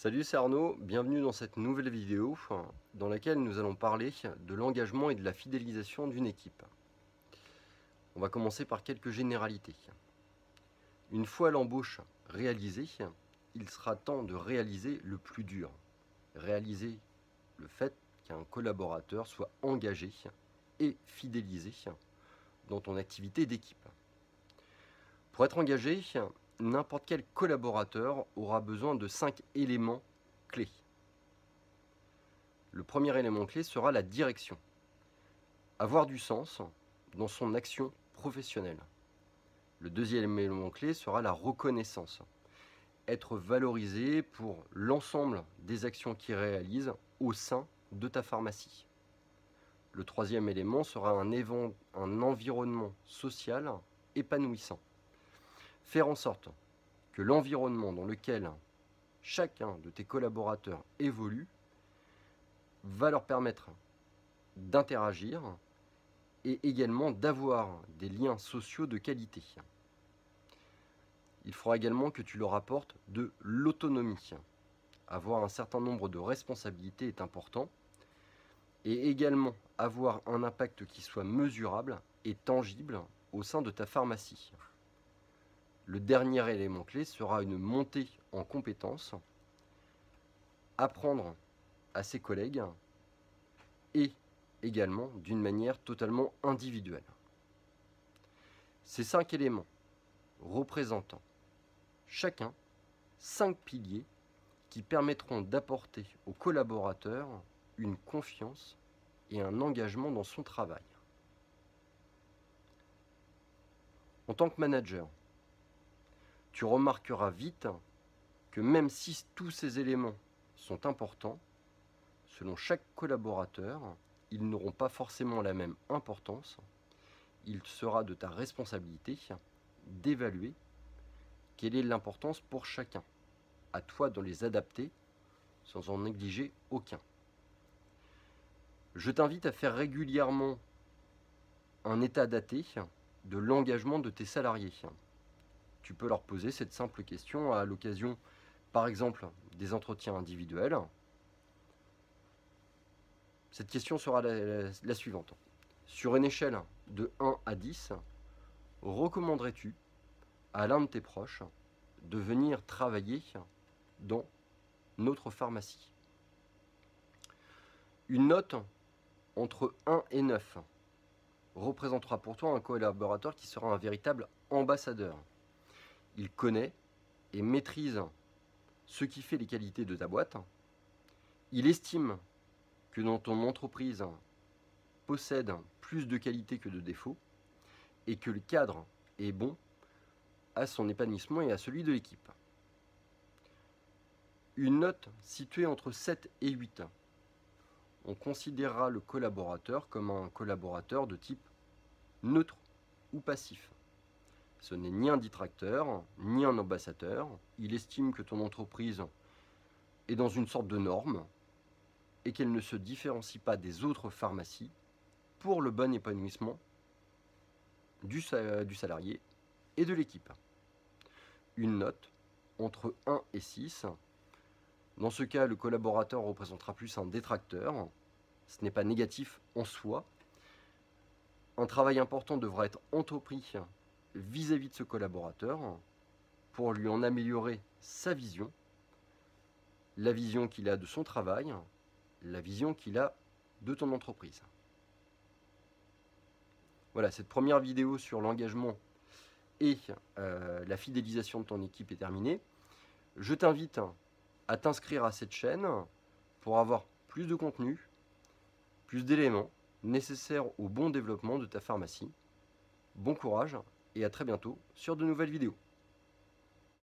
Salut, c'est Arnaud, bienvenue dans cette nouvelle vidéo dans laquelle nous allons parler de l'engagement et de la fidélisation d'une équipe. On va commencer par quelques généralités. Une fois l'embauche réalisée, il sera temps de réaliser le plus dur. Réaliser le fait qu'un collaborateur soit engagé et fidélisé dans ton activité d'équipe. Pour être engagé, n'importe quel collaborateur aura besoin de 5 éléments clés. Le premier élément clé sera la direction. Avoir du sens dans son action professionnelle. Le deuxième élément clé sera la reconnaissance. Être valorisé pour l'ensemble des actions qu'il réalise au sein de ta pharmacie. Le troisième élément sera un environnement social épanouissant. Faire en sorte que l'environnement dans lequel chacun de tes collaborateurs évolue va leur permettre d'interagir et également d'avoir des liens sociaux de qualité. Il faudra également que tu leur apportes de l'autonomie. Avoir un certain nombre de responsabilités est important et également avoir un impact qui soit mesurable et tangible au sein de ta pharmacie. Le dernier élément clé sera une montée en compétences, apprendre à ses collègues et également d'une manière totalement individuelle. Ces 5 éléments représentant chacun 5 piliers qui permettront d'apporter au collaborateur une confiance et un engagement dans son travail. En tant que manager, tu remarqueras vite que même si tous ces éléments sont importants, selon chaque collaborateur, ils n'auront pas forcément la même importance. Il sera de ta responsabilité d'évaluer quelle est l'importance pour chacun. À toi de les adapter sans en négliger aucun. Je t'invite à faire régulièrement un état daté de l'engagement de tes salariés. Tu peux leur poser cette simple question à l'occasion, par exemple, des entretiens individuels. Cette question sera la suivante. Sur une échelle de 1 à 10, recommanderais-tu à l'un de tes proches de venir travailler dans notre pharmacie? Une note entre 1 et 9 représentera pour toi un collaborateur qui sera un véritable ambassadeur. Il connaît et maîtrise ce qui fait les qualités de ta boîte. Il estime que dans ton entreprise possède plus de qualités que de défauts et que le cadre est bon à son épanouissement et à celui de l'équipe. Une note située entre 7 et 8. On considérera le collaborateur comme un collaborateur de type neutre ou passif. Ce n'est ni un détracteur, ni un ambassadeur. Il estime que ton entreprise est dans une sorte de norme et qu'elle ne se différencie pas des autres pharmacies pour le bon épanouissement du salarié et de l'équipe. Une note entre 1 et 6. Dans ce cas, le collaborateur représentera plus un détracteur. Ce n'est pas négatif en soi. Un travail important devra être entrepris vis-à-vis de ce collaborateur pour lui en améliorer sa vision, la vision qu'il a de son travail, la vision qu'il a de ton entreprise. Voilà, cette première vidéo sur l'engagement et la fidélisation de ton équipe est terminée. Je t'invite à t'inscrire à cette chaîne pour avoir plus de contenu, plus d'éléments nécessaires au bon développement de ta pharmacie. Bon courage et à très bientôt sur de nouvelles vidéos.